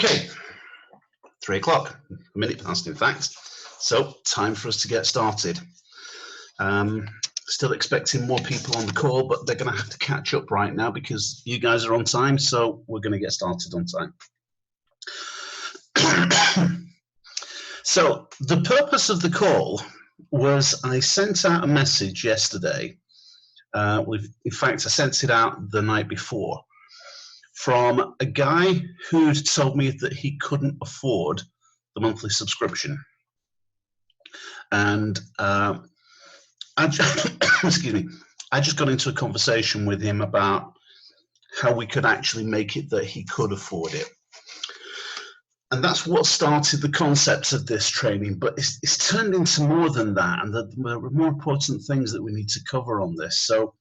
Okay, 3 o'clock, a minute past in fact, so time for us to get started. Still expecting more people on the call, but they're going to have to catch up right now because you guys are on time, so we're going to get started on time. So the purpose of the call was I sent out a message yesterday. In fact, I sent it out the night before from a guy who told me that he couldn't afford the monthly subscription. And excuse me, I just got into a conversation with him about how we could actually make it that he could afford it. And that's what started the concept of this training, but it's turned into more than that, and there are more important things that we need to cover on this. So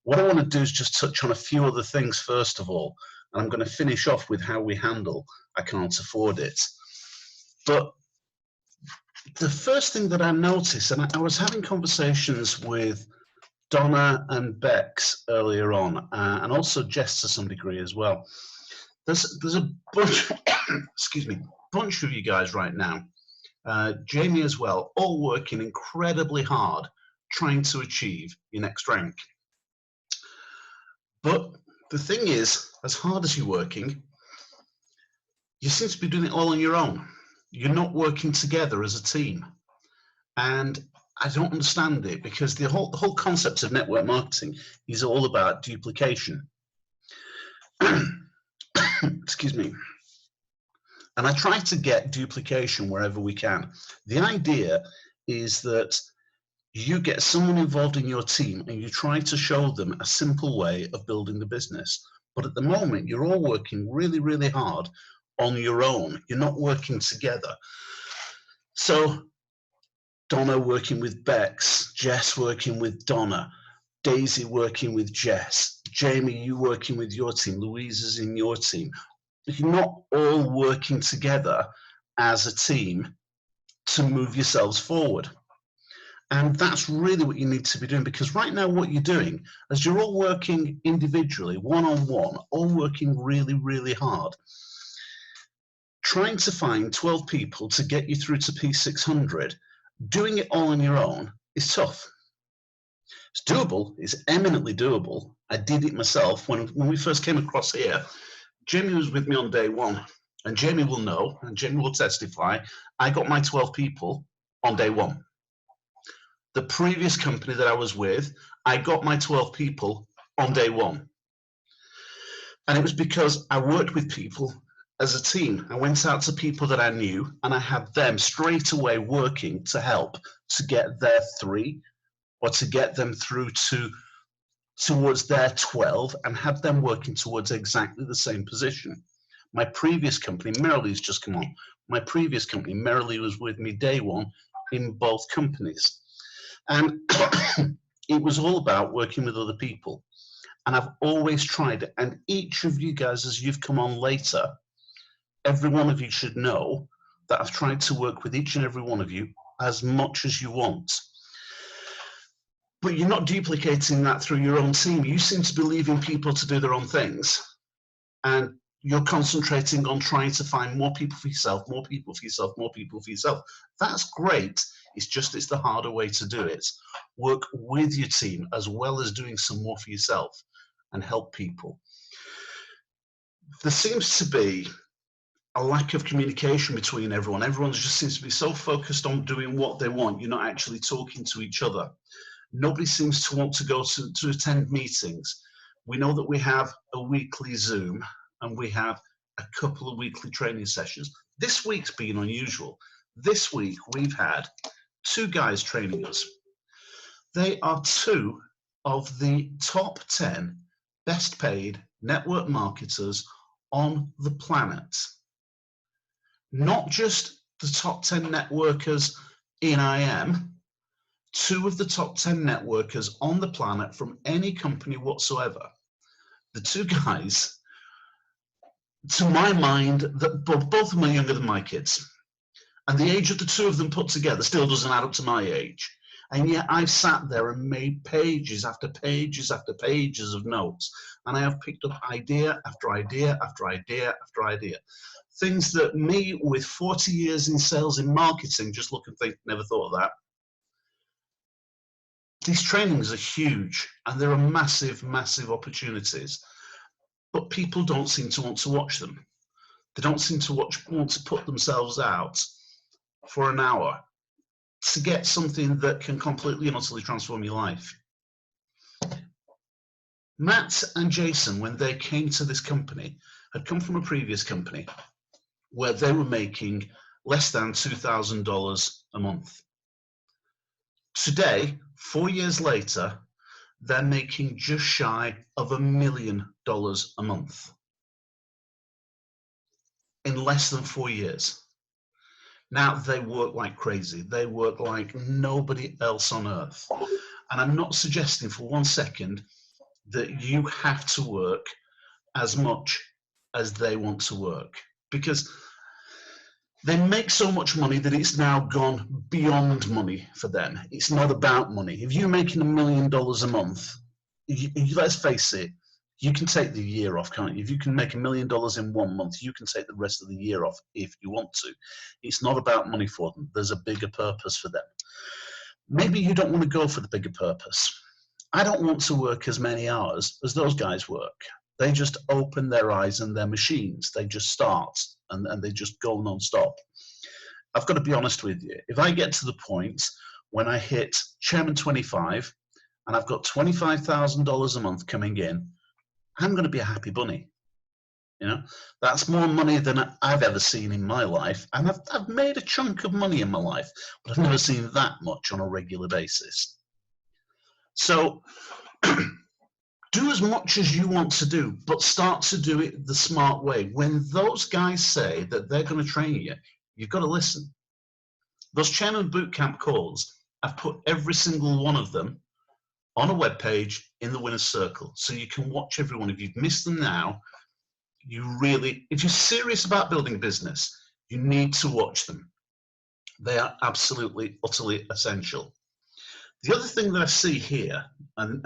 what I want to do is just touch on a few other things first of all, and I'm going to finish off with how we handle I can't afford it. But the first thing that I noticed, and I was having conversations with Donna and Bex earlier on, and also Jess to some degree as well. There's a bunch, excuse me, bunch of you guys right now, Jamie as well, all working incredibly hard trying to achieve your next rank. But the thing is, as hard as you're working, you seem to be doing it all on your own. You're not working together as a team. And I don't understand it, because the whole concept of network marketing is all about duplication. Excuse me. And I try to get duplication wherever we can. The idea is that you get someone involved in your team and you try to show them a simple way of building the business. But at the moment, you're all working really, really hard on your own. You're not working together. So Donna working with Bex, Jess working with Donna, Daisy working with Jess, Jamie, you working with your team, Louise is in your team. You're not all working together as a team to move yourselves forward. And that's really what you need to be doing, because right now what you're doing, as you're all working individually, one-on-one, all working really, really hard, trying to find 12 people to get you through to P600, doing it all on your own is tough. It's doable, it's eminently doable. I did it myself when we first came across here. Jamie was with me on day one, and Jamie will know, and Jamie will testify, I got my 12 people on day one. The previous company that I was with, I got my 12 people on day one. And it was because I worked with people as a team. I went out to people that I knew, and I had them straight away working to help to get their 3, or to get them through towards their 12, and had them working towards exactly the same position. My previous company, Merrily, just come on. My previous company, Merrily, was with me day one in both companies. And it was all about working with other people. And I've always tried it. And each of you guys, as you've come on later, every one of you should know that I've tried to work with each and every one of you as much as you want. But you're not duplicating that through your own team. You seem to be leaving people to do their own things. And you're concentrating on trying to find more people for yourself, more people for yourself, more people for yourself. That's great. It's the harder way to do it. Work with your team as well as doing some more for yourself and help people. There seems to be a lack of communication between everyone. Everyone just seems to be so focused on doing what they want. You're not actually talking to each other. Nobody seems to want to go to attend meetings. We know that we have a weekly Zoom and we have a couple of weekly training sessions. This week's been unusual. This week we've had 2 guys training us. They are 2 of the top 10 best paid network marketers on the planet. Not just the top 10 networkers in IM, 2 of the top 10 networkers on the planet from any company whatsoever. The 2 guys, to my mind, that both of them are younger than my kids. And the age of the 2 of them put together still doesn't add up to my age. And yet I've sat there and made pages after pages after pages of notes. And I have picked up idea after idea after idea after idea. Things that me with 40 years in sales and marketing just look and think, never thought of that. These trainings are huge and there are massive, massive opportunities, but people don't seem to want to watch them. They don't seem to want to put themselves out for an hour to get something that can completely and utterly transform your life. Matt and Jason, when they came to this company, had come from a previous company where they were making less than $2,000 a month. Today, 4 years later, they're making just shy of $1 million a month in less than 4 years. Now they work like crazy. They work like nobody else on earth. And I'm not suggesting for 1 second that you have to work as much as they want to work, because they make so much money that it's now gone beyond money for them. It's not about money. If you're making $1 million a month, let's face it, you can take the year off, can't you? If you can make $1 million in 1 month, you can take the rest of the year off if you want to. It's not about money for them. There's a bigger purpose for them. Maybe you don't want to go for the bigger purpose. I don't want to work as many hours as those guys work. They just open their eyes and their machines. They just start and they just go non-stop. I've got to be honest with you. If I get to the point when I hit Chairman 25 and I've got $25,000 a month coming in, I'm going to be a happy bunny. You know, that's more money than I've ever seen in my life. And I've made a chunk of money in my life, but I've never seen that much on a regular basis. So do as much as you want to do, but start to do it the smart way. When those guys say that they're going to train you, you've got to listen. Those Chairman Bootcamp calls, I've put every single one of them on a web page in the winner's circle, so you can watch everyone. If you've missed them now, if you're serious about building a business, you need to watch them. They are absolutely, utterly essential. The other thing that I see here, and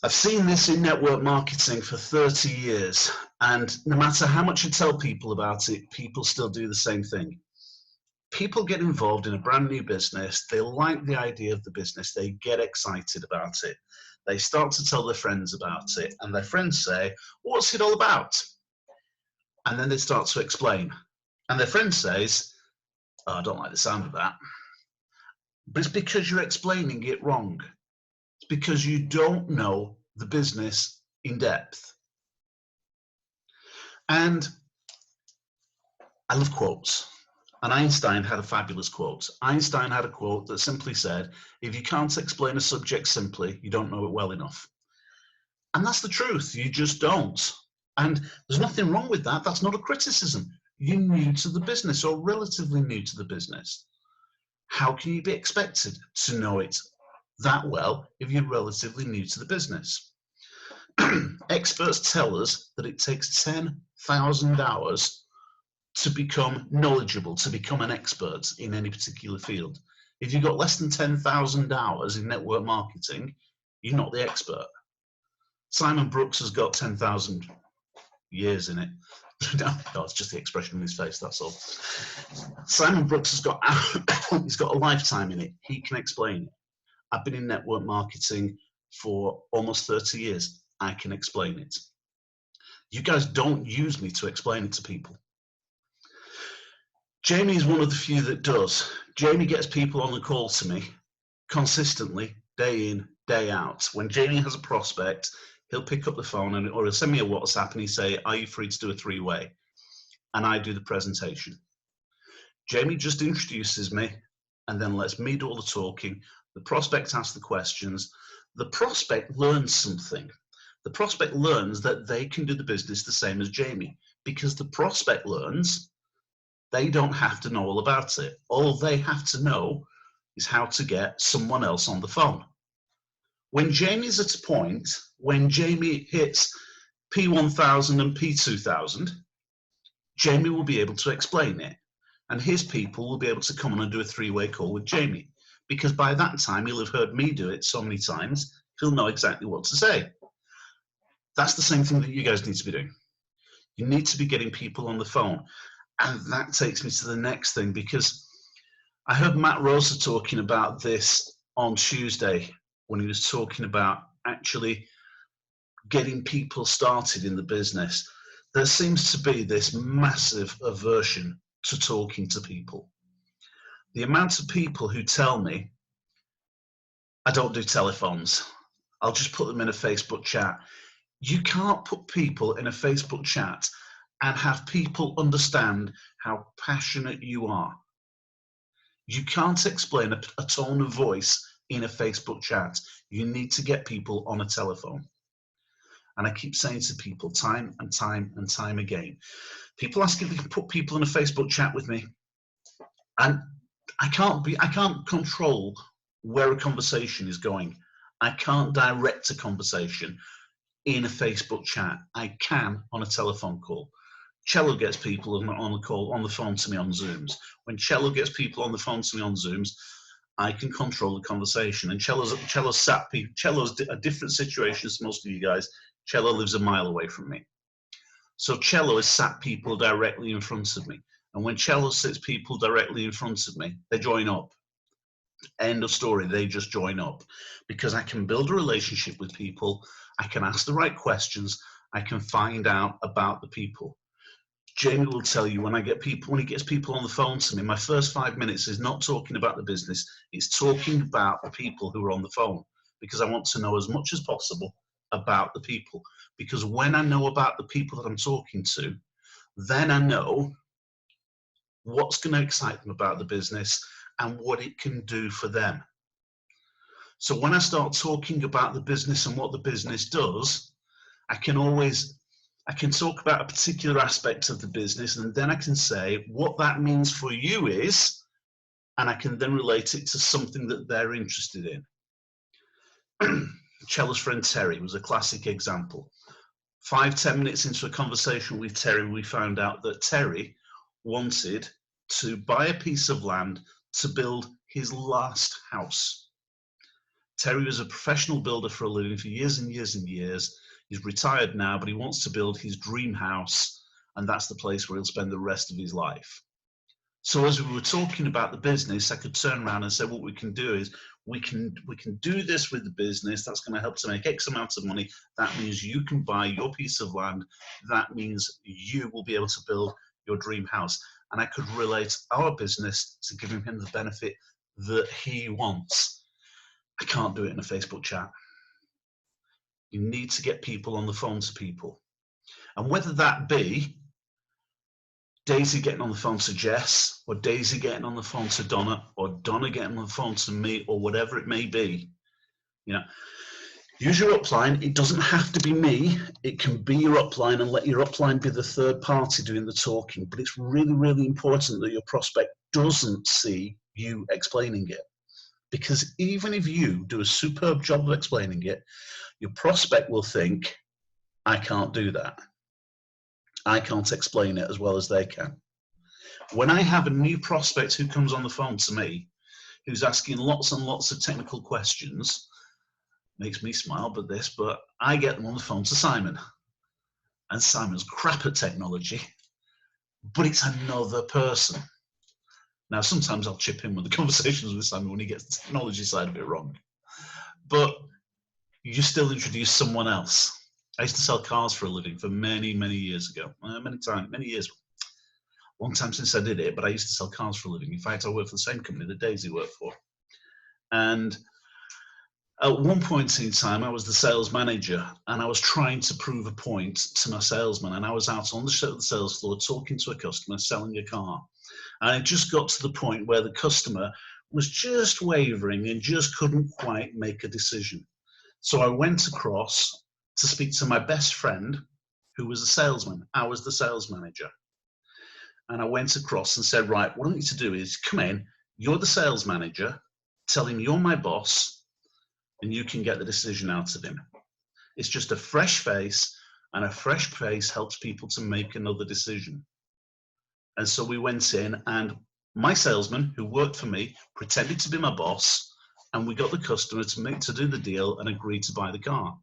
I've seen this in network marketing for 30 years, and no matter how much you tell people about it, people still do the same thing. People get involved in a brand new business, they like the idea of the business, they get excited about it. They start to tell their friends about it, and their friends say, "What's it all about?" And then they start to explain. And their friend says, "Oh, I don't like the sound of that." But it's because you're explaining it wrong. It's because you don't know the business in depth. And I love quotes. And Einstein had a fabulous quote. Einstein had a quote that simply said, "If you can't explain a subject simply, you don't know it well enough." And that's the truth. You just don't. And there's nothing wrong with that. That's not a criticism. You're new to the business or relatively new to the business. How can you be expected to know it that well if you're relatively new to the business? Experts tell us that it takes 10,000 hours to become knowledgeable, to become an expert in any particular field. If you've got less than 10,000 hours in network marketing, you're not the expert. Simon Brooks has got 10,000 years in it. No, it's just the expression on his face, that's all. Simon Brooks has got, he's got a lifetime in it. He can explain it. I've been in network marketing for almost 30 years. I can explain it. You guys don't use me to explain it to people. Jamie is one of the few that does. Jamie gets people on the call to me consistently, day in, day out. When Jamie has a prospect, he'll pick up the phone or he'll send me a WhatsApp and he'll say, "Are you free to do a 3-way?" And I do the presentation. Jamie just introduces me and then lets me do all the talking. The prospect asks the questions. The prospect learns something. The prospect learns that they can do the business the same as Jamie, because the prospect learns they don't have to know all about it. All they have to know is how to get someone else on the phone. When Jamie's at a point, when Jamie hits P1000 and P2000, Jamie will be able to explain it. And his people will be able to come on and do a 3-way call with Jamie. because by that time he'll have heard me do it so many times, he'll know exactly what to say. That's the same thing that you guys need to be doing. You need to be getting people on the phone. And that takes me to the next thing, because I heard Matt Rosa talking about this on Tuesday when he was talking about actually getting people started in the business. There seems to be this massive aversion to talking to people. The amount of people who tell me, I don't do telephones, I'll just put them in a Facebook chat. You can't put people in a Facebook chat and have people understand how passionate you are. You can't explain a tone of voice in a Facebook chat. You need to get people on a telephone. And I keep saying to people time and time and time again, people ask if they can put people in a Facebook chat with me. And I can't control where a conversation is going. I can't direct a conversation in a Facebook chat. I can on a telephone call. Cello gets people on the call, on the phone to me on Zooms. When Cello gets people on the phone to me on Zooms, I can control the conversation. And Cello's a different situation to most of you guys. Cello lives a mile away from me. So Cello has sat people directly in front of me. And when Cello sits people directly in front of me, they join up. End of story, they just join up. Because I can build a relationship with people, I can ask the right questions, I can find out about the people. Jamie will tell you when he gets people on the phone to me, my first 5 minutes is not talking about the business, it's talking about the people who are on the phone, because I want to know as much as possible about the people. Because when I know about the people that I'm talking to, then I know what's going to excite them about the business and what it can do for them. So when I start talking about the business and what the business does, I can talk about a particular aspect of the business, and then I can say what that means for you is, and I can then relate it to something that they're interested in. Cello's friend Terry was a classic example. 5-10 minutes into a conversation with Terry, we found out that Terry wanted to buy a piece of land to build his last house. Terry was a professional builder for a living for years and years and years. He's retired now, but he wants to build his dream house, and that's the place where he'll spend the rest of his life. So as we were talking about the business, I could turn around and say, what we can do is we can do this with the business. That's going to help to make X amount of money. That means you can buy your piece of land. That means you will be able to build your dream house. And I could relate our business to giving him the benefit that he wants. I can't do it in a Facebook chat. You need to get people on the phone to people. And whether that be Daisy getting on the phone to Jess, or Daisy getting on the phone to Donna, or Donna getting on the phone to me, or whatever it may be, use your upline. It doesn't have to be me. It can be your upline, and let your upline be the third party doing the talking. But it's really, really important that your prospect doesn't see you explaining it. Because even if you do a superb job of explaining it, your prospect will think, I can't do that. I can't explain it as well as they can. When I have a new prospect who comes on the phone to me, who's asking lots and lots of technical questions, makes me smile, but I get them on the phone to Simon. And Simon's crap at technology, but it's another person. Now, sometimes I'll chip in with the conversations with Simon when he gets the technology side of it wrong. But you still introduce someone else. I used to sell cars for a living for many, many years ago. Many years. Long time since I did it, but I used to sell cars for a living. In fact, I worked for the same company that Daisy worked for. And at one point in time, I was the sales manager, and I was trying to prove a point to my salesman. And I was out on the sales floor talking to a customer, selling a car. And it just got to the point where the customer was just wavering and just couldn't quite make a decision. So I went across to speak to my best friend, who was a salesman. I was the sales manager. And I went across and said, right, what I need to do is come in, you're the sales manager, tell him you're my boss, and you can get the decision out of him. It's just a fresh face, and a fresh face helps people to make another decision. And so we went in, and my salesman who worked for me pretended to be my boss, and we got the customer to do the deal and agree to buy the car.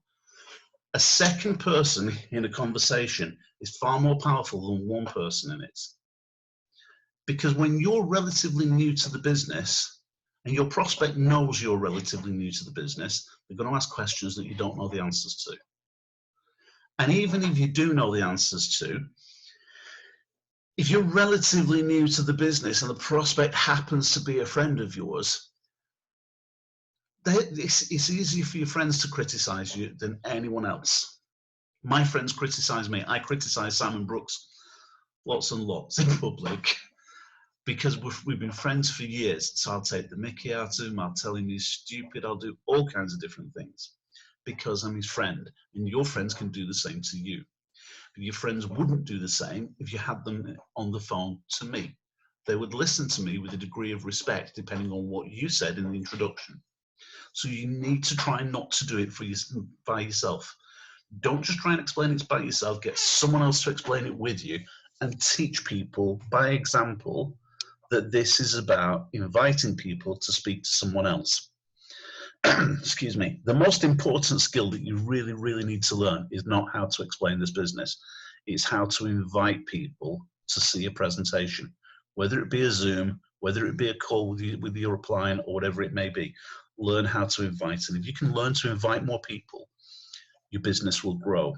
A second person in a conversation is far more powerful than one person in it. Because when you're relatively new to the business and your prospect knows you're relatively new to the business, they're going to ask questions that you don't know the answers to. And even if you do know the answers to, if you're relatively new to the business and the prospect happens to be a friend of yours, it's easier for your friends to criticize you than anyone else. My friends criticize me. I criticize Simon Brooks lots and lots in public because we've been friends for years. So I'll take the mickey out of him. I'll tell him he's stupid. I'll do all kinds of different things because I'm his friend. And your friends can do the same to you. But your friends wouldn't do the same if you had them on the phone to me. They would listen to me with a degree of respect depending on what you said in the introduction. So you need to try not to do it by yourself. Don't just try and explain it by yourself. Get someone else to explain it with you and teach people by example that this is about inviting people to speak to someone else. Excuse me. The most important skill that you really, really need to learn is not how to explain this business. It's how to invite people to see a presentation, whether it be a Zoom, whether it be a call with your client or whatever it may be. Learn how to invite. And if you can learn to invite more people, your business will grow.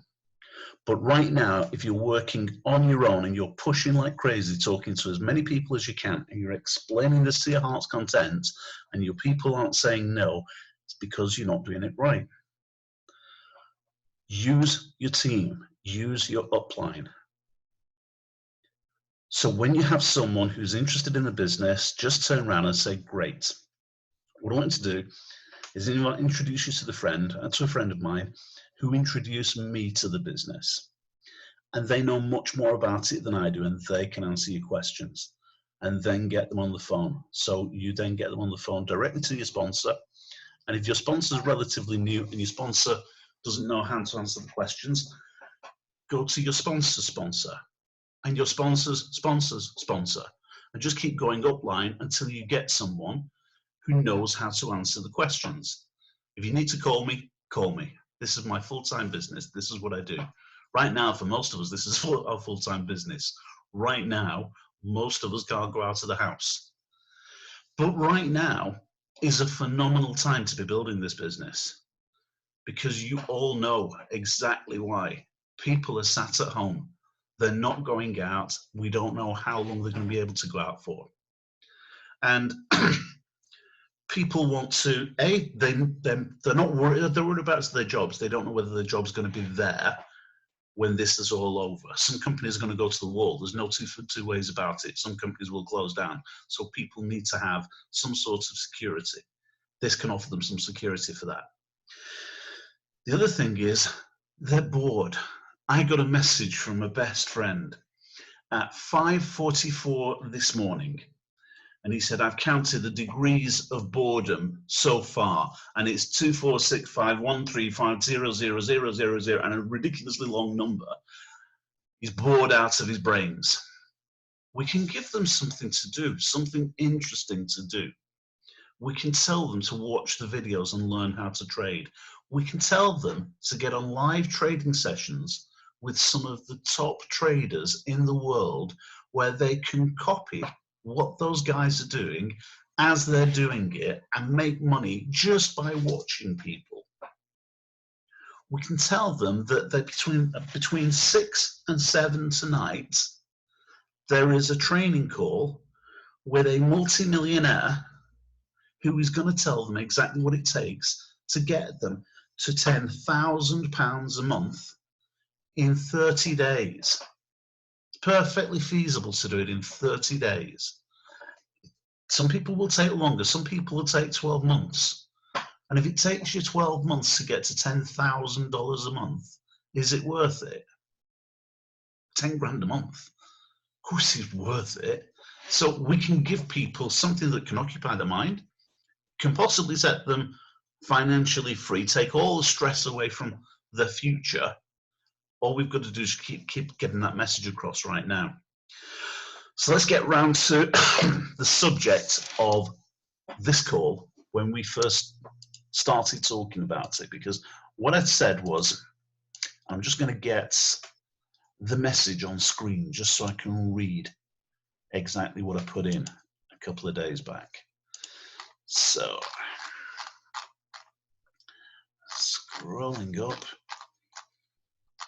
But right now, if you're working on your own and you're pushing like crazy, talking to as many people as you can, and you're explaining this to your heart's content, and your people aren't saying no, it's because you're not doing it right. Use your team, use your upline. So when you have someone who's interested in the business, just turn around and say, great. What I want to do is introduce you to the friend, to a friend of mine, who introduced me to the business. And they know much more about it than I do, and they can answer your questions. And then get them on the phone. So you then get them on the phone directly to your sponsor. And if your sponsor is relatively new and your sponsor doesn't know how to answer the questions, go to your sponsor and your sponsor's sponsor. And just keep going upline until you get someone who knows how to answer the questions. If you need to call me, call me. This is my full-time business. This is what I do. Right now, for most of us, this is our full-time business. Right now, most of us can't go out of the house. But right now is a phenomenal time to be building this business because you all know exactly why. People are sat at home. They're not going out. We don't know how long they're going to be able to go out for. And people want to, they're not worried, they're worried about their jobs. They don't know whether their job's going to be there when this is all over. Some companies are going to go to the wall. There's no two ways about it. Some companies will close down. So people need to have some sort of security. This can offer them some security for that. The other thing is they're bored. I got a message from a best friend at 5:44 this morning. And he said, I've counted the degrees of boredom so far, and it's 2465135000000 and a ridiculously long number. He's bored out of his brains. We can give them something to do, something interesting to do. We can tell them to watch the videos and learn how to trade. We can tell them to get on live trading sessions with some of the top traders in the world where they can copy what those guys are doing as they're doing it and make money just by watching people. We can tell them that between 6 and 7 tonight, there is a training call with a multimillionaire who is going to tell them exactly what it takes to get them to £10,000 a month in 30 days. It's perfectly feasible to do it in 30 days. Some people will take longer. Some people will take 12 months. And if it takes you 12 months to get to $10,000 a month, is it worth it? 10 grand a month. Of course it's worth it. So we can give people something that can occupy their mind, can possibly set them financially free, take all the stress away from the future. All we've got to do is keep getting that message across right now. So let's get round to the subject of this call when we first started talking about it, because what I'd said was, I'm just going to get the message on screen just so I can read exactly what I put in a couple of days back. So, scrolling up.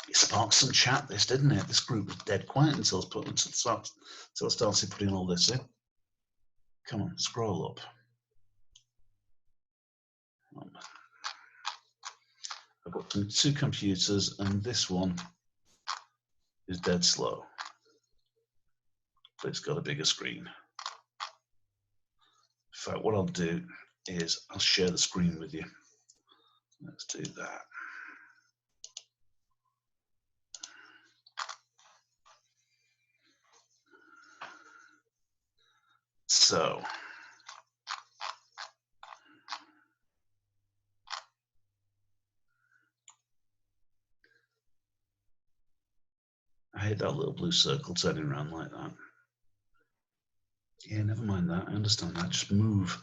It sparked some chat, this, didn't it? This group was dead quiet until I started putting all this in. Come on, scroll up. I've got 2 computers, and this one is dead slow, but it's got a bigger screen. In fact, what I'll do is I'll share the screen with you. Let's do that. So, I hate that little blue circle turning around like that. Yeah, never mind that. I understand that. Just move.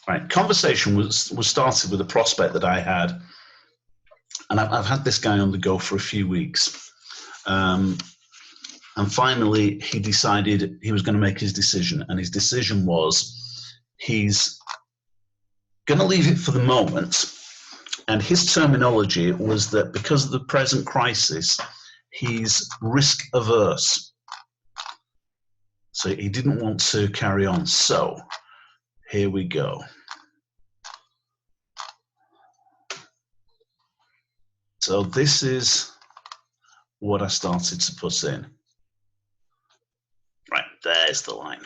Right, conversation was started with a prospect that I had, and I've had this guy on the go for a few weeks. And finally, he decided he was going to make his decision, and his decision was he's going to leave it for the moment. And his terminology was that because of the present crisis, he's risk averse. So he didn't want to carry on. So here we go. So this is what I started to put in. Right, there's the line.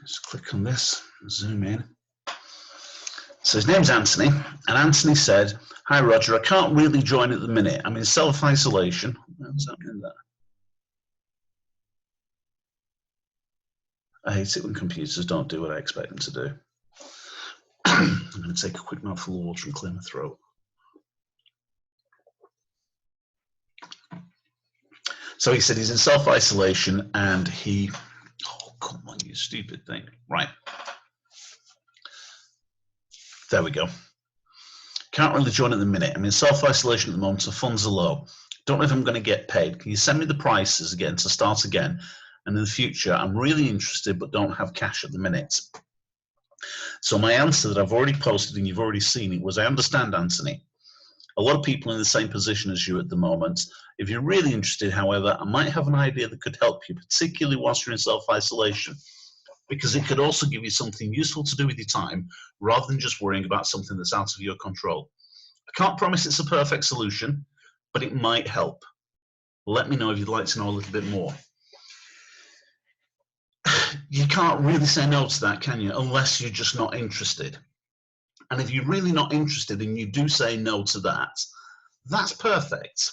Just click on this, zoom in. So his name's Anthony, and Anthony said, "Hi Roger, I can't really join at the minute. I'm in self-isolation." What's happening there? I hate it when computers don't do what I expect them to do. I'm going to take a quick mouthful of water and clear my throat. So he said he's in self-isolation and he, oh, come on, you stupid thing. Right. There we go. Can't really join at the minute. I'm in self-isolation at the moment, so funds are low. Don't know if I'm going to get paid. Can you send me the prices again to start again? And in the future, I'm really interested, but don't have cash at the minute. So my answer that I've already posted and you've already seen it was, I understand, Anthony. A lot of people in the same position as you at the moment. If you're really interested, however, I might have an idea that could help you, particularly whilst you're in self-isolation, because it could also give you something useful to do with your time rather than just worrying about something that's out of your control. I can't promise it's a perfect solution, but it might help. Let me know if you'd like to know a little bit more. You can't really say no to that, can you? Unless you're just not interested. And if you're really not interested and you do say no to that, that's perfect.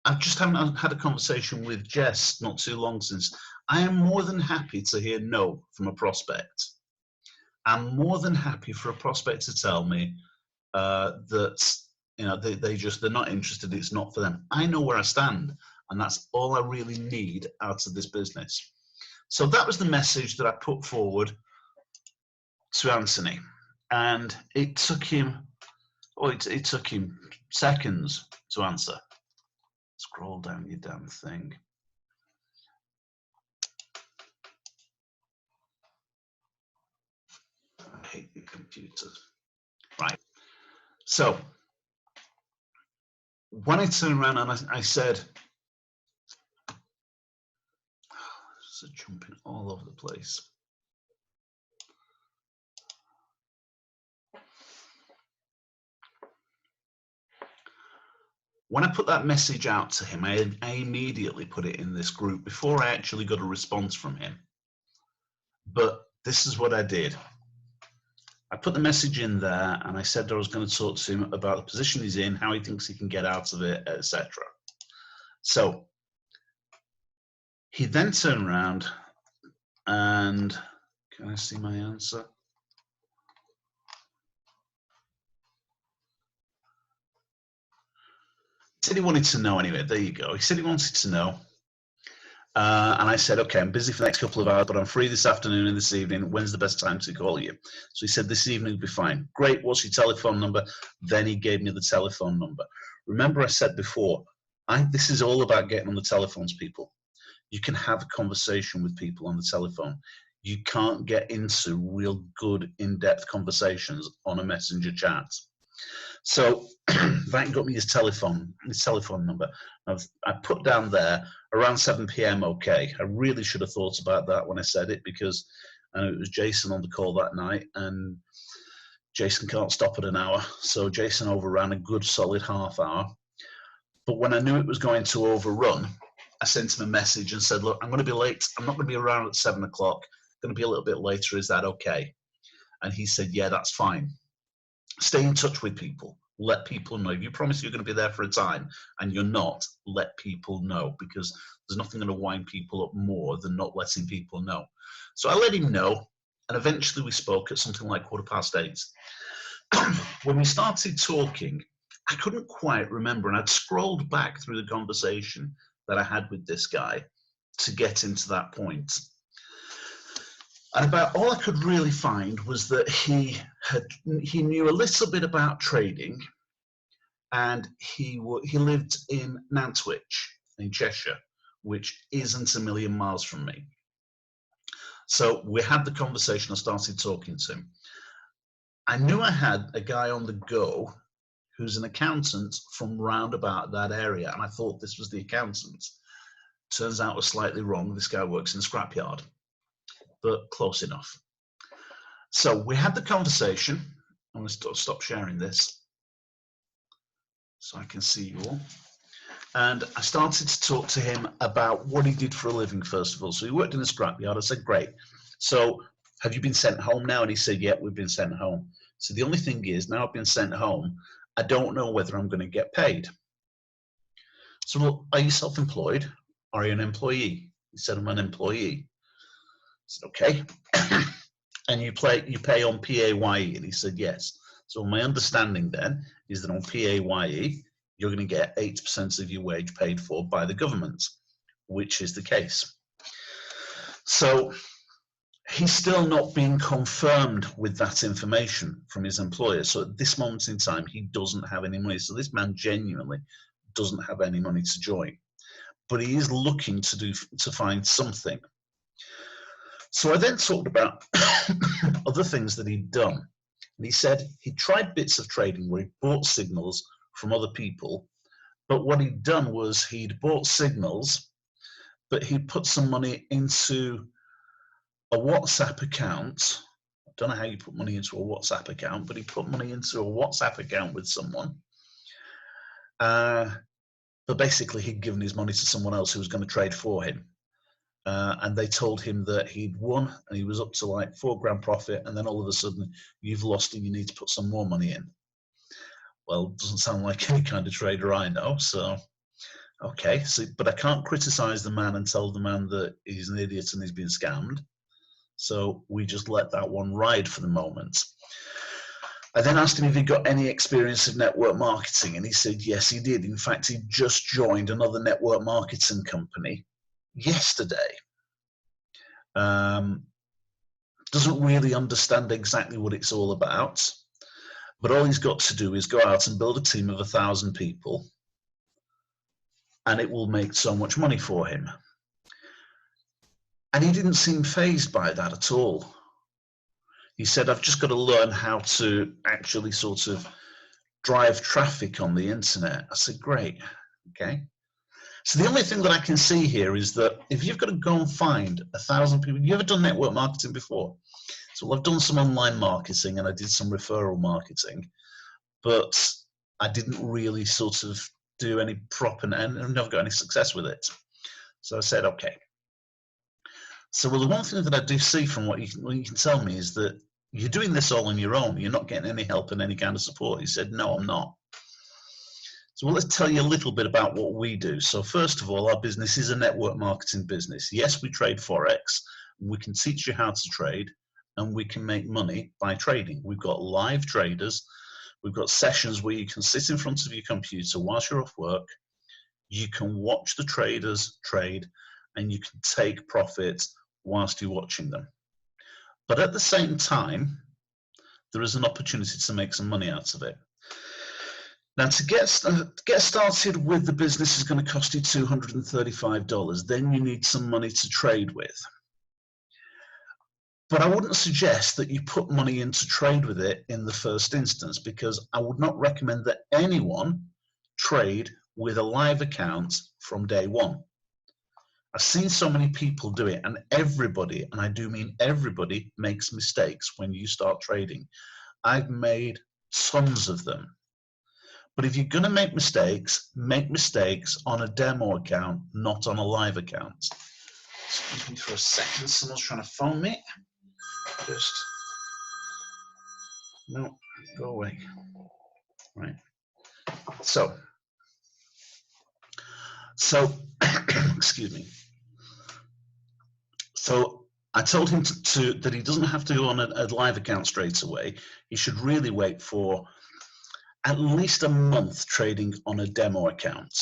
I've just had a conversation with Jess not too long since. I am more than happy to hear no from a prospect. I'm more than happy for a prospect to tell me that they're not interested, it's not for them. I know where I stand, and that's all I really need out of this business. So that was the message that I put forward to Anthony, and it took him seconds to answer. Scroll down your damn thing. I hate your computers. Right. So when I turned around and I said, oh, it's jumping all over the place. When I put that message out to him, I immediately put it in this group before I actually got a response from him. But this is what I did. I put the message in there and I said that I was going to talk to him about the position he's in, how he thinks he can get out of it, etc. So he then turned around and, can I see my answer? said he wanted to know anyway. There you go. He said he wanted to know. And I said, okay, I'm busy for the next couple of hours, but I'm free this afternoon and this evening. When's the best time to call you? So he said, this evening will be fine. Great, what's your telephone number? Then he gave me the telephone number. Remember I said before, this is all about getting on the telephones, people. You can have a conversation with people on the telephone. You can't get into real good in-depth conversations on a messenger chat. So that got me his telephone number. I put down there around 7 p.m. Okay, I really should have thought about that when I said it, because I know it was Jason on the call that night, and Jason can't stop at an hour. So Jason overran a good solid half hour. But when I knew it was going to overrun, I sent him a message and said, look, I'm going to be late. I'm not going to be around at 7 o'clock. Going to be a little bit later. Is that okay? And he said, yeah, that's fine. Stay in touch with people. Let people know. If you promise you're going to be there for a time and you're not, let people know, because there's nothing going to wind people up more than not letting people know. So I let him know, and eventually we spoke at something like 8:15. When we started talking, I couldn't quite remember, and I'd scrolled back through the conversation that I had with this guy to get into that point. And about all I could really find was that he knew a little bit about trading, and he lived in Nantwich in Cheshire, which isn't a million miles from me. So we had the conversation. I started talking to him. I knew I had a guy on the go who's an accountant from round about that area, and I thought this was the accountant. Turns out I was slightly wrong. This guy works in a scrapyard, but close enough. So we had the conversation. I'm going to stop sharing this so I can see you all. And I started to talk to him about what he did for a living, first of all. So he worked in a scrapyard. I said, great. So have you been sent home now? And he said, yeah, we've been sent home. So the only thing is, now I've been sent home, I don't know whether I'm going to get paid. So, look, are you self-employed? Are you an employee? He said, I'm an employee. I said, okay. And you pay on PAYE? And he said, yes. So my understanding then is that on PAYE, you're going to get 8% of your wage paid for by the government, which is the case. So he's still not being confirmed with that information from his employer. So at this moment in time, he doesn't have any money. So this man genuinely doesn't have any money to join, but he is looking to find something. So I then talked about other things that he'd done. And he said he tried bits of trading where he bought signals from other people, but what he'd done was he'd bought signals, but he put some money into a WhatsApp account. I don't know how you put money into a WhatsApp account, but he put money into a WhatsApp account with someone. But basically he'd given his money to someone else who was going to trade for him. And they told him that he'd won and he was up to like £4 profit, and then all of a sudden you've lost and you need to put some more money in. Well, it doesn't sound like any kind of trader I know. So, okay, so, but I can't criticize the man and tell the man that he's an idiot and he's been scammed. So we just let that one ride for the moment. I then asked him if he got any experience of network marketing, and he said yes, he did. In fact, he just joined another network marketing company yesterday. Doesn't really understand exactly what it's all about, but all he's got to do is go out and build a team of 1,000 people, and it will make so much money for him. And he didn't seem fazed by that at all. He said, I've just got to learn how to actually sort of drive traffic on the internet. I said, great, okay. So the only thing that I can see here is that if you've got to go and find 1,000 people, you ever done network marketing before? So I've done some online marketing and I did some referral marketing, but I didn't really sort of do any proper, and I've never got any success with it. So I said, okay. So, well, the one thing that I do see from what you can tell me is that you're doing this all on your own. You're not getting any help and any kind of support. He said, no, I'm not. So, well, let's tell you a little bit about what we do. So first of all, our business is a network marketing business. Yes, we trade Forex. We can teach you how to trade, and we can make money by trading. We've got live traders We've got sessions where you can sit in front of your computer whilst you're off work. You can watch the traders trade, and you can take profits whilst you're watching them. But at the same time, there is an opportunity to make some money out of it. Now, to get started with the business is going to cost you $235. Then you need some money to trade with. But I wouldn't suggest that you put money in to trade with it in the first instance, because I would not recommend that anyone trade with a live account from day one. I've seen so many people do it, and everybody, and I do mean everybody, makes mistakes when you start trading. I've made tons of them. But if you're going to make mistakes on a demo account, not on a live account. Excuse me for a second, someone's trying to phone me. Just, no, go away. Right. So excuse me. So I told him that he doesn't have to go on a live account straight away. He should really wait for at least a month trading on a demo account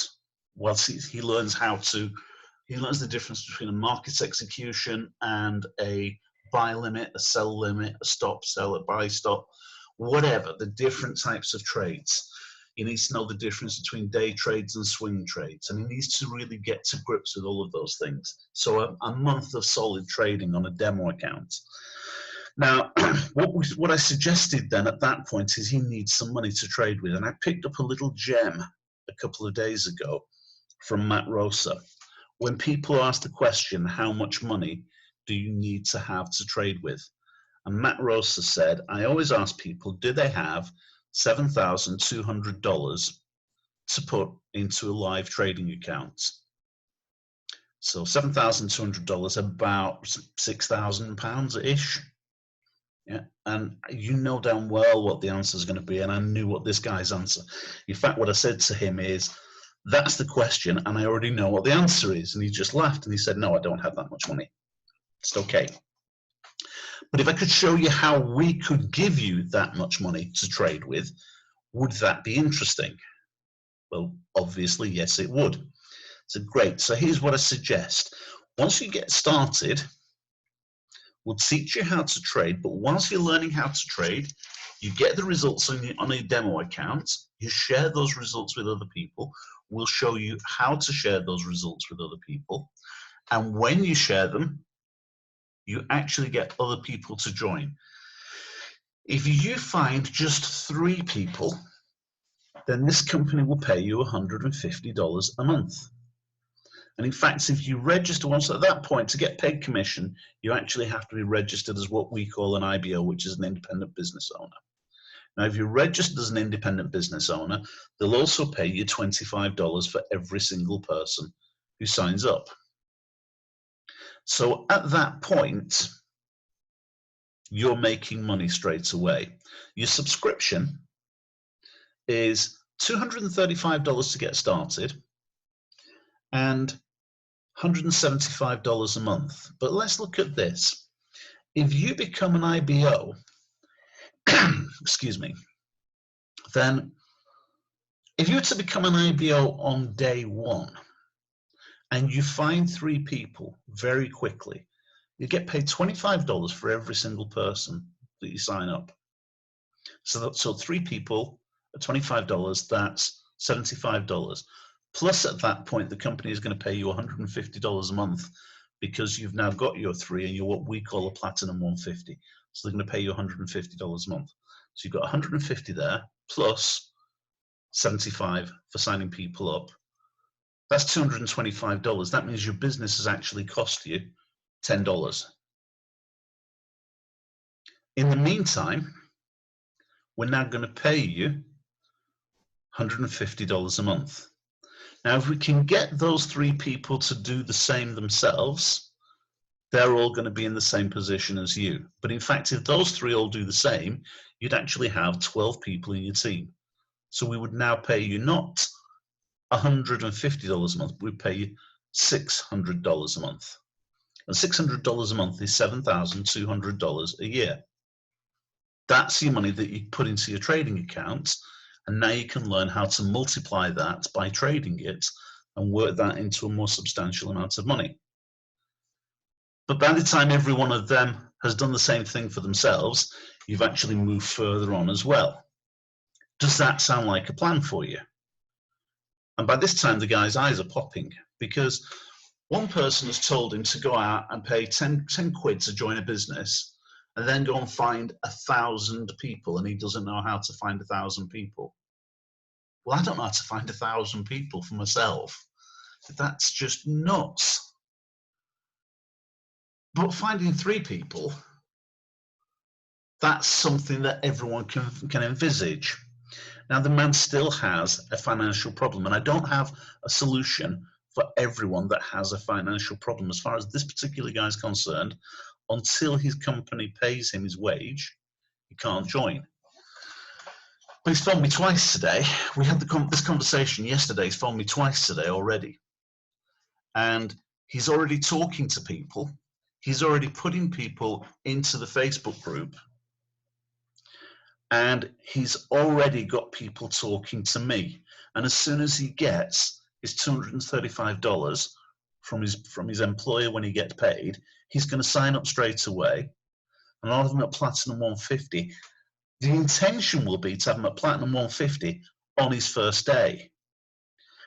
whilst he learns the difference between a market execution and a buy limit, a sell limit, a stop, sell, a buy stop, whatever, the different types of trades. He needs to know the difference between day trades and swing trades, and he needs to really get to grips with all of those things. So a month of solid trading on a demo account. Now, what I suggested then at that point is he needs some money to trade with, and I picked up a little gem a couple of days ago from Matt Rosa. When people ask the question, how much money do you need to have to trade with? And Matt Rosa said, I always ask people, do they have $7,200 to put into a live trading account? So $7,200, about £6,000-ish. Yeah, and you know damn well what the answer is going to be, and I knew what this guy's answer. In fact, what I said to him is, that's the question, and I already know what the answer is. And he just laughed, and he said, no, I don't have that much money. It's okay. But if I could show you how we could give you that much money to trade with, would that be interesting? Well, obviously, yes, it would. So great. So here's what I suggest. Once you get started, we'll teach you how to trade, but once you're learning how to trade, you get the results on a demo account, you share those results with other people. We'll show you how to share those results with other people. And when you share them, you actually get other people to join. If you find just 3 people, then this company will pay you $150 a month. And in fact, if you register once at that point, to get paid commission, you actually have to be registered as what we call an IBO, which is an independent business owner. Now, if you're registered as an independent business owner, they'll also pay you $25 for every single person who signs up. So at that point, you're making money straight away. Your subscription is $235 to get started and $175 a month. But let's look at this. If you become an IBO, excuse me, then if you were to become an IBO on day 1 and you find 3 people very quickly, you get paid $25 for every single person that you sign up. So 3 people at $25, that's $75. Plus at that point, the company is going to pay you $150 a month because you've now got your 3 and you're what we call a platinum 150. So they're going to pay you $150 a month. So you've got 150 there plus 75 for signing people up. That's $225. That means your business has actually cost you $10. In the meantime, we're now going to pay you $150 a month. Now, if we can get those 3 people to do the same themselves, they're all going to be in the same position as you. But in fact, if those 3 all do the same, you'd actually have 12 people in your team. So we would now pay you not $150 a month, we'd pay you $600 a month. And $600 a month is $7,200 a year. That's your money that you put into your trading account, and now you can learn how to multiply that by trading it and work that into a more substantial amount of money. But by the time every one of them has done the same thing for themselves, you've actually moved further on as well. Does that sound like a plan for you? And by this time, the guy's eyes are popping, because one person has told him to go out and pay 10 quid to join a business and then go and find 1,000 people, and he doesn't know how to find 1,000 people. Well, I don't know how to find 1,000 people for myself. That's just nuts. But finding 3 people, that's something that everyone can envisage. Now, the man still has a financial problem, and I don't have a solution for everyone that has a financial problem. As far as this particular guy is concerned, until his company pays him his wage, he can't join. But he's phoned me twice today. We had this conversation yesterday. He's phoned me twice today already. And he's already talking to people. He's already putting people into the Facebook group. And he's already got people talking to me. And as soon as he gets his $235 from his employer when he gets paid, he's going to sign up straight away. And I'll have him at Platinum 150. The intention will be to have him at Platinum 150 on his first day.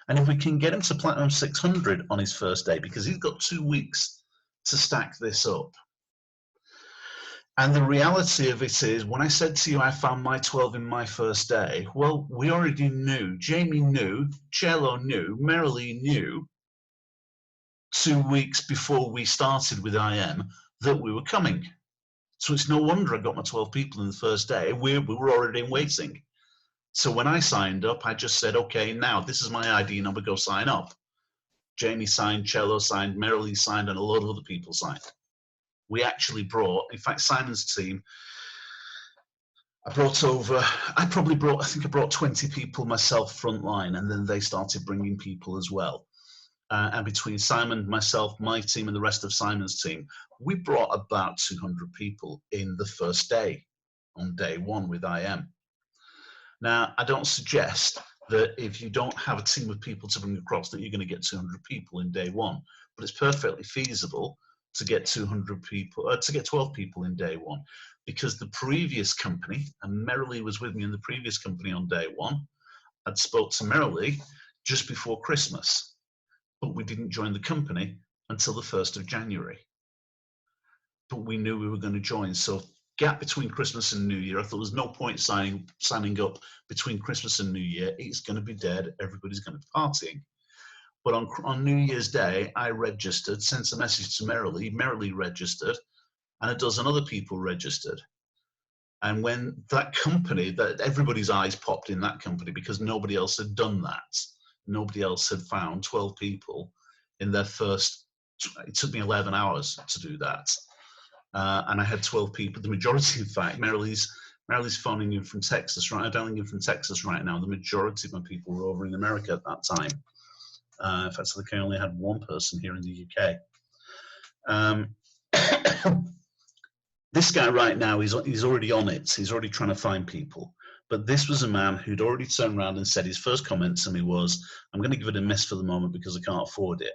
And if we can get him to Platinum 600 on his first day, because he's got 2 weeks to stack this up. And the reality of it is, when I said to you I found my 12 in my first day, well, we already knew. Jamie knew, Cello knew, Marilee knew 2 weeks before we started with IM that we were coming. So it's no wonder I got my 12 people in the first day. We were already in waiting. So when I signed up, I just said, okay, now this is my ID number, go sign up. Jamie signed, Cello signed, Marilee signed, and a lot of other people signed. We actually brought, in fact, Simon's team, I think I brought 20 people myself frontline, and then they started bringing people as well. And between Simon, myself, my team, and the rest of Simon's team, we brought about 200 people in the first day, on day 1 with IM. Now, I don't suggest that if you don't have a team of people to bring across that you're going to get 200 people in day 1, but it's perfectly feasible to get 200 people, to get 12 people in day 1, because the previous company, and Marilee was with me in the previous company on day 1, I'd spoke to Marilee just before Christmas, but we didn't join the company until the 1st of January. But we knew we were going to join, so gap between Christmas and New Year, I thought there was no point signing up between Christmas and New Year. It's going to be dead, everybody's going to be partying. But on New Year's Day, I registered, sent a message to Marilee. Marilee registered, and a dozen other people registered. And when that company, that everybody's eyes popped in that company, because nobody else had done that. Nobody else had found 12 people in their first, it took me 11 hours to do that. And I had 12 people, the majority, in fact, Marilee's phoning in from Texas, right? I'm dialing in from Texas right now. The majority of my people were over in America at that time. In fact, I think I only had 1 person here in the UK. This guy right now, he's already on it. He's already trying to find people. But this was a man who'd already turned around and said his first comment to me was, I'm going to give it a miss for the moment because I can't afford it.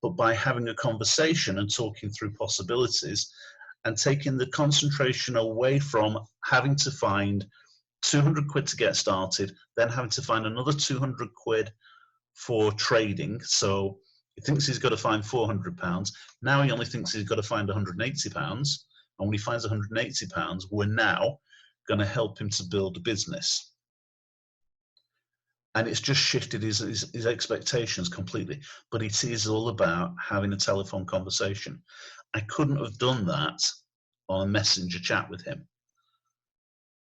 But by having a conversation and talking through possibilities and taking the concentration away from having to find 200 quid to get started, then having to find another 200 quid for trading. So he thinks he's got to find £400. Now he only thinks he's got to find £180. And when he finds £180, we're now going to help him to build a business. And it's just shifted his expectations completely. But it is all about having a telephone conversation. I couldn't have done that on a messenger chat with him.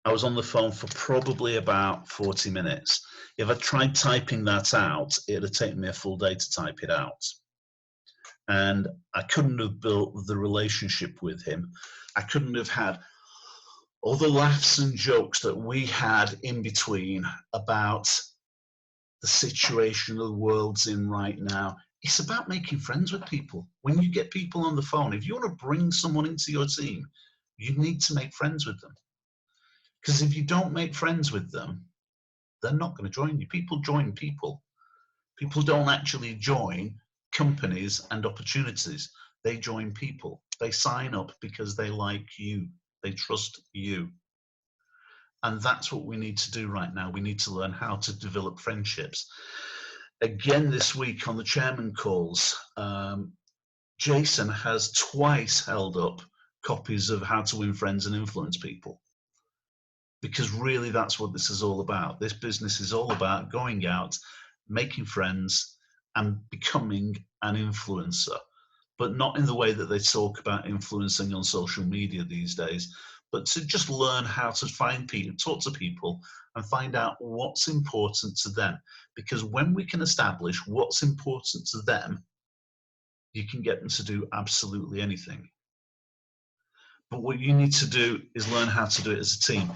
I was on the phone for probably about 40 minutes. If I tried typing that out, it would have taken me a full day to type it out. And I couldn't have built the relationship with him. I couldn't have had all the laughs and jokes that we had in between about the situation the world's in right now. It's about making friends with people. When you get people on the phone, if you want to bring someone into your team, you need to make friends with them. Because if you don't make friends with them, they're not going to join you. People join people. People don't actually join companies and opportunities. They join people. They sign up because they like you. They trust you. And that's what we need to do right now. We need to learn how to develop friendships. Again, this week on the chairman calls, Jason has twice held up copies of How to Win Friends and Influence People. Because really that's what this is all about. This business is all about going out, making friends, and becoming an influencer. But not in the way that they talk about influencing on social media these days, but to just learn how to find people, talk to people, and find out what's important to them. Because when we can establish what's important to them, you can get them to do absolutely anything. But what you need to do is learn how to do it as a team.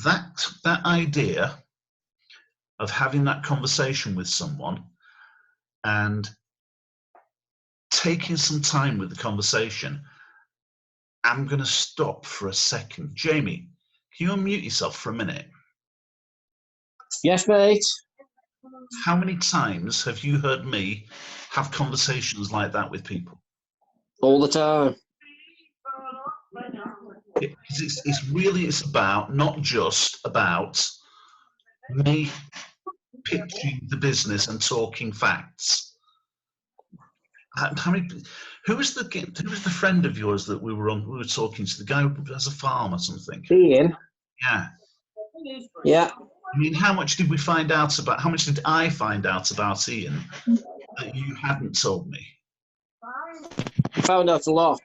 That idea of having that conversation with someone and taking some time with the conversation. I'm going to stop for a second. Jamie, can you unmute yourself for a minute? Yes, mate. How many times have you heard me have conversations like that with people? All the time. It's about not just about me pitching the business and talking facts. Who was the friend of yours that we were talking to? The guy who has a farm or something? Ian. Yeah. Yeah. I mean, how much did I find out about Ian that you hadn't told me? I found out a lot.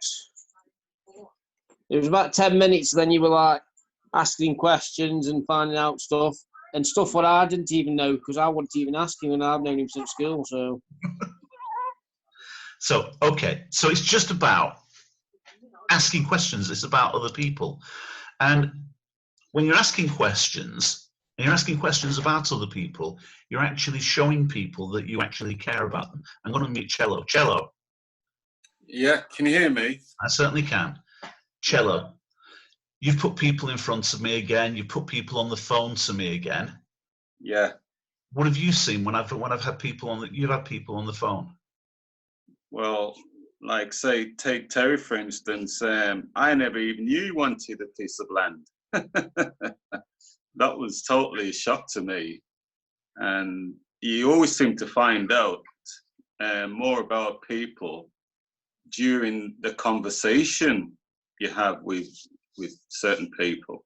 It was about 10 minutes, then you were like asking questions and finding out stuff, and stuff what I didn't even know because I wasn't even asking, and I've known him since school. So okay, so it's just about asking questions. It's about other people, and when you're asking questions, and you're asking questions about other people, you're actually showing people that you actually care about them. I'm going to meet Cello. Cello. Yeah, can you hear me? I certainly can. Cello, you've put people in front of me again. You've put people on the phone to me again. Yeah. What have you seen when I've had people on you've had people on the phone? Well, like say, take Terry for instance. I never even knew you wanted a piece of land. That was totally a shock to me. And you always seem to find out more about people during the conversation you have with certain people.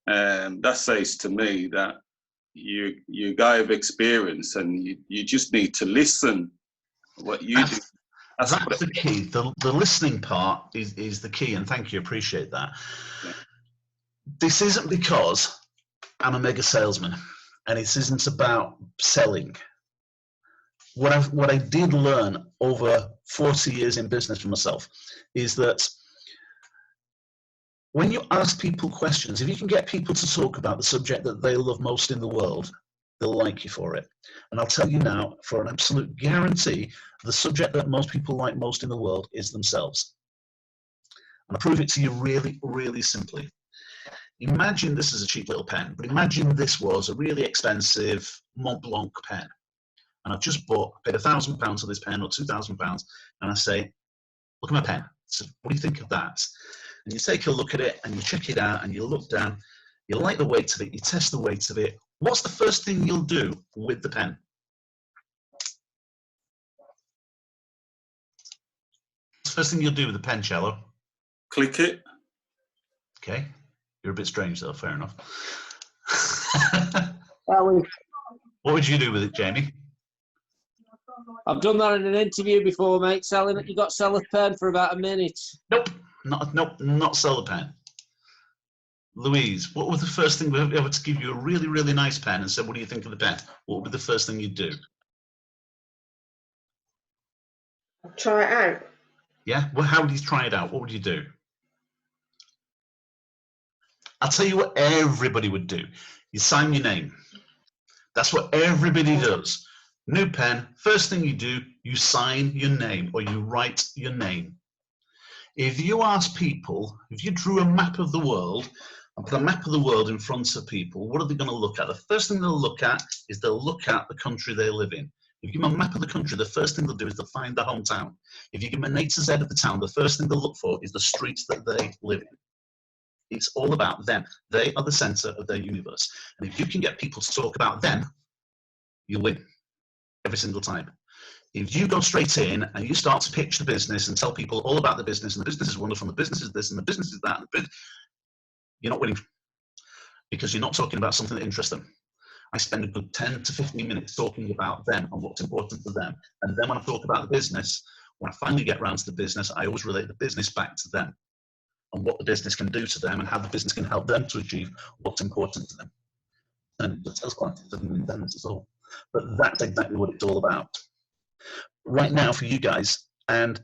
That says to me that you're a guy of experience, and you just need to listen. What you do. That's the key. The listening part is the key, and thank you, appreciate that. Yeah. This isn't because I'm a mega salesman, and it isn't about selling. What I did learn over 40 years in business for myself is that when you ask people questions, if you can get people to talk about the subject that they love most in the world, they'll like you for it. And I'll tell you now, for an absolute guarantee, the subject that most people like most in the world is themselves. And I'll prove it to you really, really simply. Imagine this is a cheap little pen, but imagine this was a really expensive Mont Blanc pen. And I've just paid £1,000 for this pen, or £2,000, and I say, look at my pen. So what do you think of that? And you take a look at it, and you check it out, and you look down, you like the weight of it, you test the weight of it. What's the first thing you'll do with the pen? What's the first thing you'll do with the pen, Cello? Click it. Okay. You're a bit strange, though. Fair enough. What would you do with it, Jamie? I've done that in an interview before, mate. You got to sell a pen for about a minute. Nope. Not sell the pen. Louise, what was the first thing we were to give you a really, really nice pen and said, what do you think of the pen? What would be the first thing you'd do? Try it out. Yeah? Well, how would you try it out? What would you do? I'll tell you what everybody would do. You sign your name. That's what everybody does. New pen, first thing you do, you sign your name, or you write your name. If you ask people, if you drew a map of the world and put a map of the world in front of people, what are they going to look at? The first thing they'll look at is they'll look at the country they live in. If you give them a map of the country, the first thing they'll do is they'll find their hometown. If you give them an A to Z of the town, the first thing they'll look for is the streets that they live in. It's all about them. They are the center of their universe. And if you can get people to talk about them, you'll win every single time. If you go straight in and you start to pitch the business and tell people all about the business, and the business is wonderful, and the business is this, and the business is that, and you're not winning, because you're not talking about something that interests them. I spend a good 10 to 15 minutes talking about them and what's important to them. And then when I talk about the business, when I finally get around to the business, I always relate the business back to them and what the business can do to them and how the business can help them to achieve what's important to them. And the sales quality doesn't mean them at all. But that's exactly what it's all about. Right now for you guys, and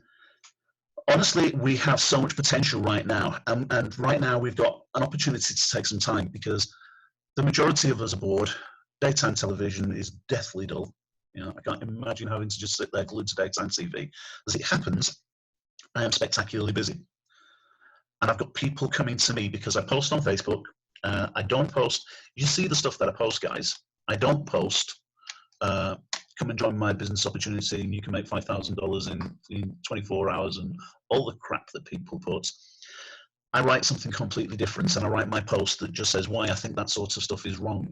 honestly, we have so much potential right now. And right now we've got an opportunity to take some time, because the majority of us aboard, daytime television is deathly dull. You know, I can't imagine having to just sit there glued to daytime TV. As it happens, I am spectacularly busy. And I've got people coming to me because I post on Facebook. I don't post, you see the stuff that I post, guys. I don't post, come and join my business opportunity and you can make $5,000 in 24 hours and all the crap that people put. I write something completely different, and I write my post that just says why I think that sort of stuff is wrong.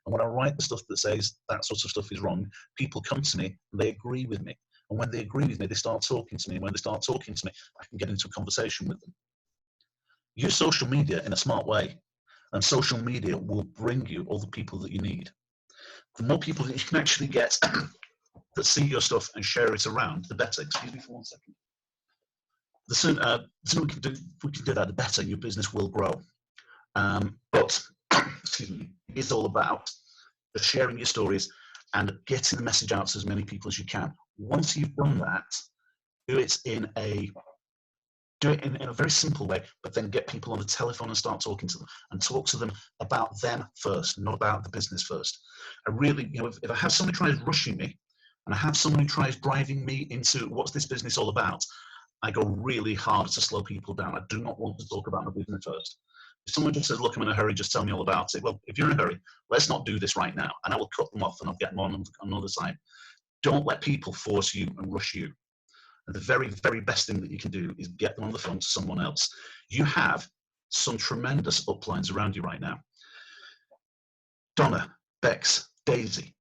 And when I write the stuff that says that sort of stuff is wrong, people come to me and they agree with me. And when they agree with me, they start talking to me. And when they start talking to me, I can get into a conversation with them. Use social media in a smart way, and social media will bring you all the people that you need. The more people that you can actually get that see your stuff and share it around, the better. Excuse me for 1 second. The sooner we can do that, the better your business will grow. But excuse me, it's all about sharing your stories and getting the message out to as many people as you can. Once you've done that, do it in a very simple way, but then get people on the telephone and start talking to them, and talk to them about them first, not about the business first. I really, you know, if I have somebody tries rushing me, and I have someone who tries driving me into what's this business all about, I go really hard to slow people down. I do not want to talk about my business first. If someone just says, look, I'm in a hurry, just tell me all about it. Well, if you're in a hurry, let's not do this right now. And I will cut them off and I'll get them on another side. Don't let people force you and rush you. And the very, very best thing that you can do is get them on the phone to someone else. You have some tremendous uplines around you right now. Donna, Bex, Daisy,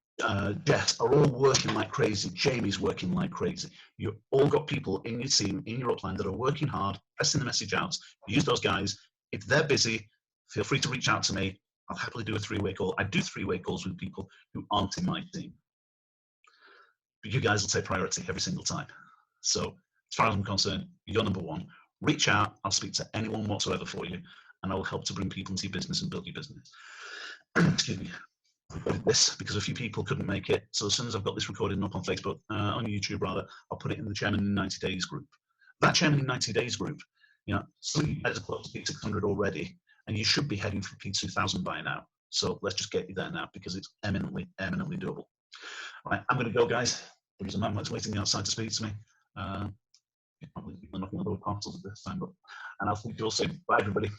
Jess are all working like crazy. Jamie's working like crazy. You've all got people in your team, in your upline, that are working hard, pressing the message out. Use those guys. If they're busy, feel free to reach out to me. I'll happily do a three-way call. I do three-way calls with people who aren't in my team. But you guys will take priority every single time. So as far as I'm concerned, you're number one. Reach out. I'll speak to anyone whatsoever for you, and I will help to bring people into your business and build your business. Excuse me. I recorded this because a few people couldn't make it. So as soon as I've got this recorded up on Facebook, on YouTube rather, I'll put it in the Chairman in 90 Days group. That Chairman in 90 Days group, you know, some of you guys are close to P600 already, and you should be heading for P2000 by now. So let's just get you there now, because it's eminently doable. All right, I'm going to go, guys. There's a man that's waiting outside to speak to me. Probably people are knocking on the door parcels at this time, and I'll speak to you all soon. Bye, everybody.